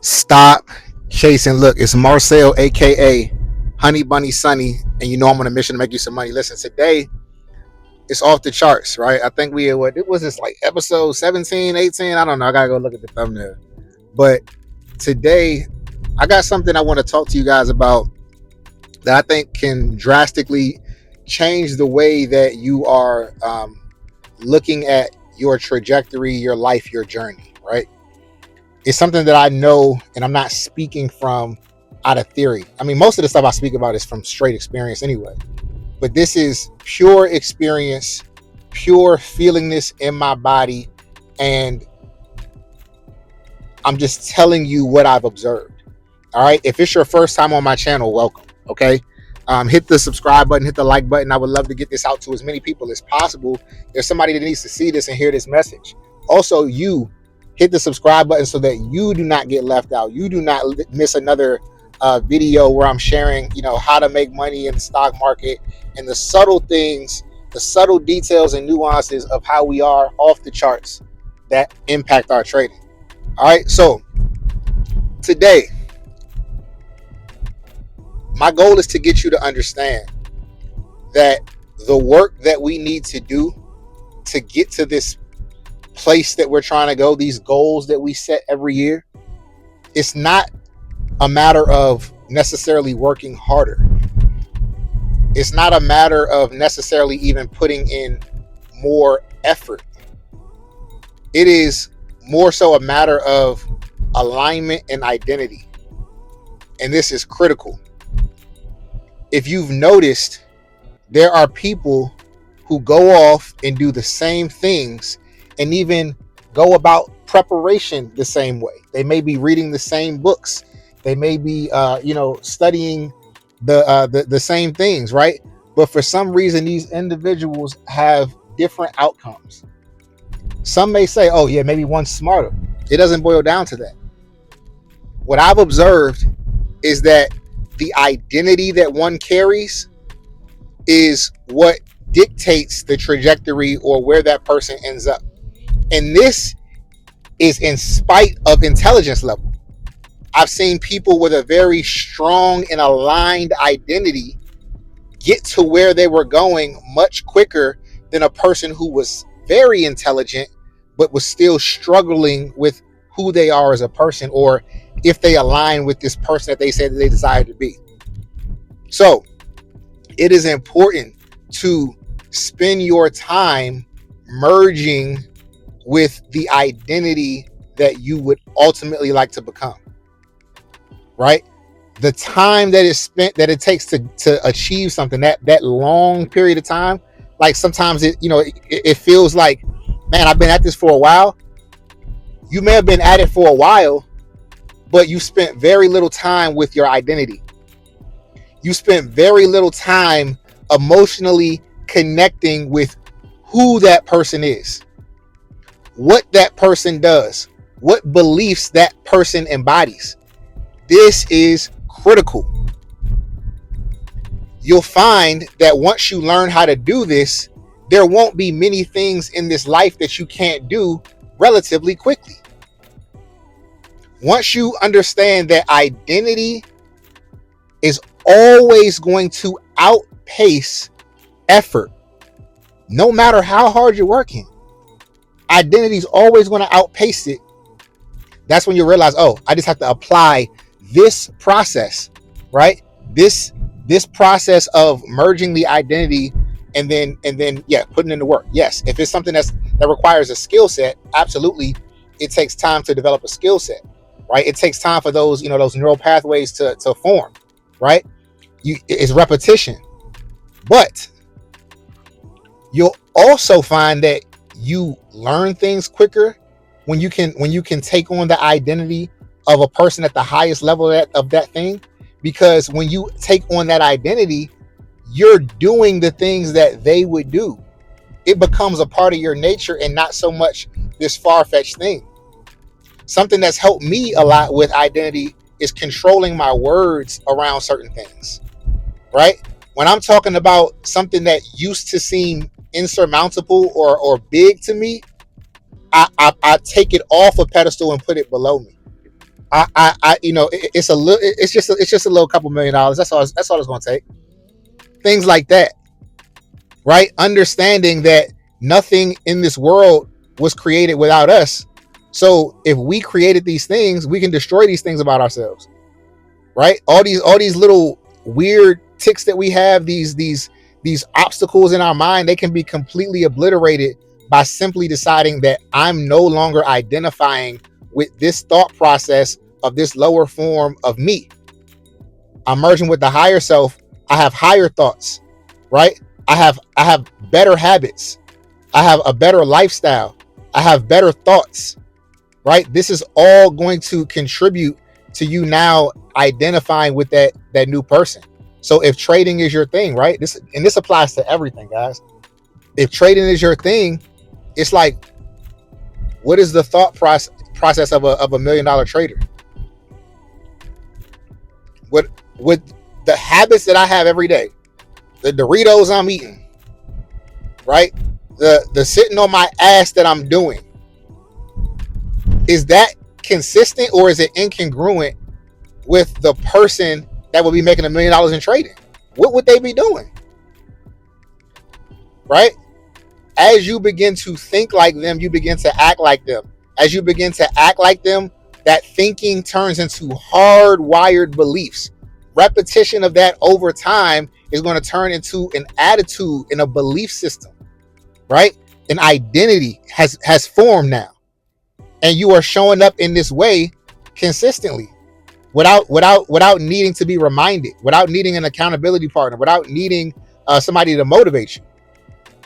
Stop chasing. Look, it's Marcel, aka Honey Bunny Sunny, and you know I'm on a mission to make you some money. Listen, today it's off the charts, right? I think we what it was this like episode 17, 18. I don't know. I gotta go look at the thumbnail. But today I got something I want to talk to you guys about that I think can drastically change the way that you are looking at your trajectory, your life, your journey, right? It's something that I know, and I'm not speaking from out of theory. I mean, most of the stuff I speak about is from straight experience anyway. But this is pure experience, pure feeling this in my body, and I'm just telling you what I've observed. All right. If it's your first time on my channel, welcome. Okay. Hit the subscribe button, hit the like button. I would love to get this out to as many people as possible. There's somebody that needs to see this and hear this message. Also, you hit the subscribe button so that you do not get left out. You do not miss another video where I'm sharing, how to make money in the stock market and the subtle things, the subtle details and nuances of how we are off the charts that impact our trading. All right. So today, my goal is to get you to understand that the work that we need to do to get to this place that we're trying to go, these goals that we set every year, it's not a matter of necessarily working harder. It's not a matter of necessarily even putting in more effort. It is more so a matter of alignment and identity. And this is critical. If you've noticed, there are people who go off and do the same things and even go about preparation the same way. They may be reading the same books. They may be, studying the same things, right? But for some reason, these individuals have different outcomes. Some may say, oh yeah, maybe one's smarter. It doesn't boil down to that. What I've observed is that the identity that one carries is what dictates the trajectory or where that person ends up. And this is in spite of intelligence level. I've seen people with a very strong and aligned identity get to where they were going much quicker than a person who was very intelligent but was still struggling with who they are as a person, or if they align with this person that they said that they desire to be. So it is important to spend your time merging with the identity that you would ultimately like to become, right? The time that is spent, that it takes to achieve something, that long period of time, like sometimes it feels like, man, I've been at this for a while. You may have been at it for a while, but you spent very little time with your identity. You spent very little time emotionally connecting with who that person is, what that person does, what beliefs that person embodies. This is critical. You'll find that once you learn how to do this, there won't be many things in this life that you can't do relatively quickly. Once you understand that identity is always going to outpace effort, no matter how hard you're working, identity is always going to outpace it. That's when you realize, oh, I just have to apply this process, right? This process of merging the identity and then putting in the work. Yes, if it's something that requires a skill set, absolutely, it takes time to develop a skill set, right? It takes time for those neural pathways to form, right? It's repetition. But you'll also find that you learn things quicker when you can take on the identity of a person at the highest level of that thing. Because when you take on that identity, you're doing the things that they would do. It becomes a part of your nature and not so much this far-fetched thing. Something that's helped me a lot with identity is controlling my words around certain things, right? When I'm talking about something that used to seem insurmountable or big to me, I take it off a pedestal and put it below me. it's a little, it's just a little couple $1,000,000. That's all it's going to take. Things like that, right? Understanding that nothing in this world was created without us. So if we created these things, we can destroy these things about ourselves, right? All these little weird ticks that we have, these obstacles in our mind, they can be completely obliterated by simply deciding that I'm no longer identifying with this thought process of this lower form of me. I'm merging with the higher self. I have higher thoughts, right? I have better habits. I have a better lifestyle. I have better thoughts, right? This is all going to contribute to you now identifying with that new person. So if trading is your thing, right? This applies to everything, guys. If trading is your thing, it's like, what is the thought process of a $1 million trader? With the habits that I have every day, the Doritos I'm eating, right? The sitting on my ass that I'm doing, is that consistent or is it incongruent with the person that will be making $1 million in trading? What would they be doing? Right? As you begin to think like them, you begin to act like them. As you begin to act like them, that thinking turns into hardwired beliefs. Repetition of that over time is going to turn into an attitude and a belief system, right? An identity has formed now. And you are showing up in this way consistently without needing to be reminded, without needing an accountability partner, without needing somebody to motivate you.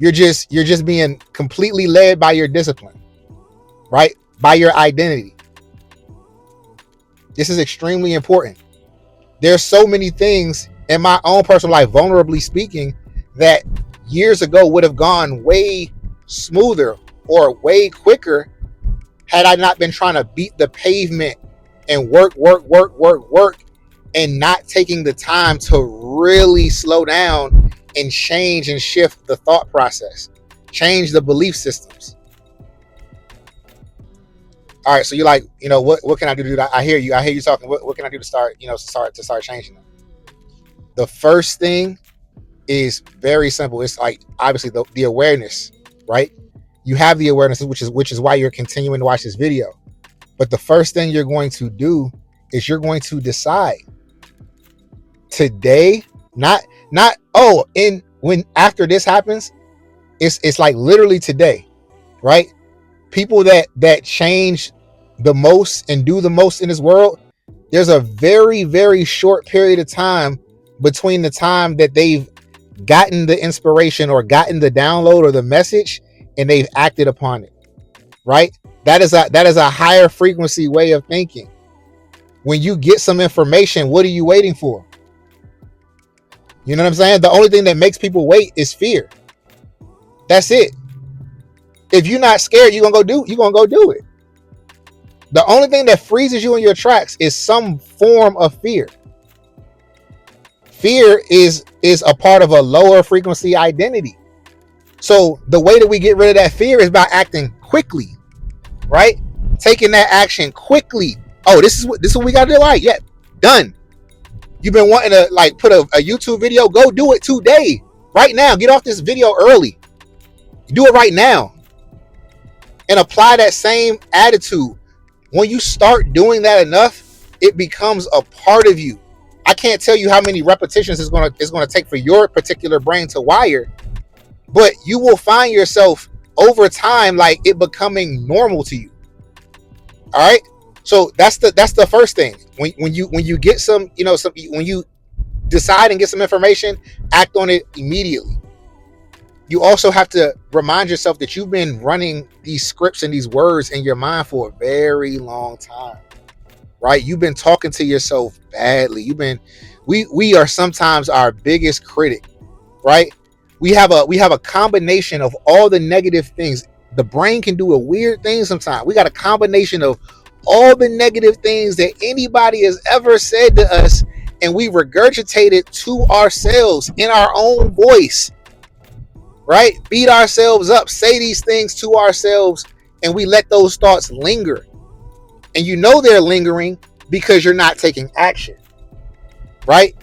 You're just being completely led by your discipline, right? By your identity. This is extremely important. There's so many things in my own personal life, vulnerably speaking, that years ago would have gone way smoother or way quicker had I not been trying to beat the pavement and work, and not taking the time to really slow down and change and shift the thought process, change the belief systems. All right, so you're like, what can I do to do that? I hear you talking. What can I do to start changing them? The first thing is very simple. It's like, obviously, the awareness, right? You have the awareness, which is why you're continuing to watch this video. But the first thing you're going to do is you're going to decide today, when after this happens, it's like literally today, right? People that change the most and do the most in this world, there's a very, very short period of time between the time that they've gotten the inspiration or gotten the download or the message and they've acted upon it, right? That is a higher frequency way of thinking. When you get some information, what are you waiting for? You know what I'm saying? The only thing that makes people wait is fear. That's it. If you're not scared, you're gonna go do it. The only thing that freezes you in your tracks is some form of fear. Fear is a part of a lower frequency identity. So the way that we get rid of that fear is by acting quickly, right? Taking that action quickly. Oh, this is what we gotta do. All right, yeah, done. You've been wanting to put a YouTube video, go do it today, right now. Get off this video early. Do it right now. And apply that same attitude. When you start doing that enough, it becomes a part of you. I can't tell you how many repetitions it's gonna take for your particular brain to wire, but you will find yourself over time like it becoming normal to you. All right. So that's the first thing. When you get some, when you decide and get some information, act on it immediately. You also have to remind yourself that you've been running these scripts and these words in your mind for a very long time, right? You've been talking to yourself badly. We are sometimes our biggest critic, right? We have a combination of all the negative things. The brain can do a weird thing sometimes. We got a combination of all the negative things that anybody has ever said to us, and we regurgitate it to ourselves in our own voice, right? Beat ourselves up, say these things to ourselves, and we let those thoughts linger. And they're lingering because you're not taking action, right?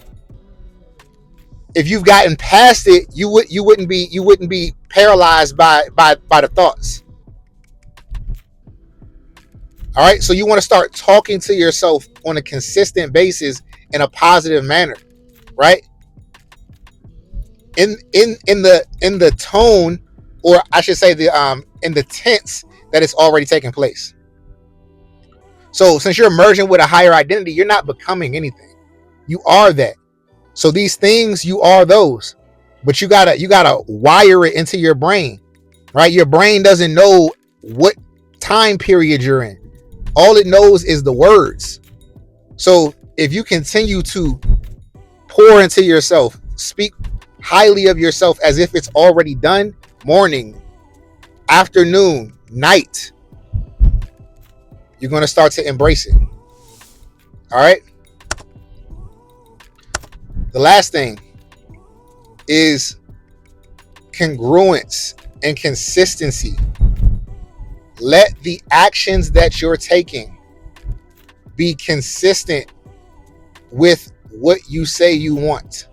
If you've gotten past it, you wouldn't be paralyzed by the thoughts. All right, so you want to start talking to yourself on a consistent basis in a positive manner, right? In the tone, or I should say in the tense that it's already taken place. So since you're merging with a higher identity, you're not becoming anything. You are that. So these things, you are those. But you gotta wire it into your brain, right? Your brain doesn't know what time period you're in. All it knows is the words. So if you continue to pour into yourself, speak highly of yourself as if it's already done, morning, afternoon, night, you're going to start to embrace it. All right. The last thing is congruence and consistency. Let the actions that you're taking be consistent with what you say you want.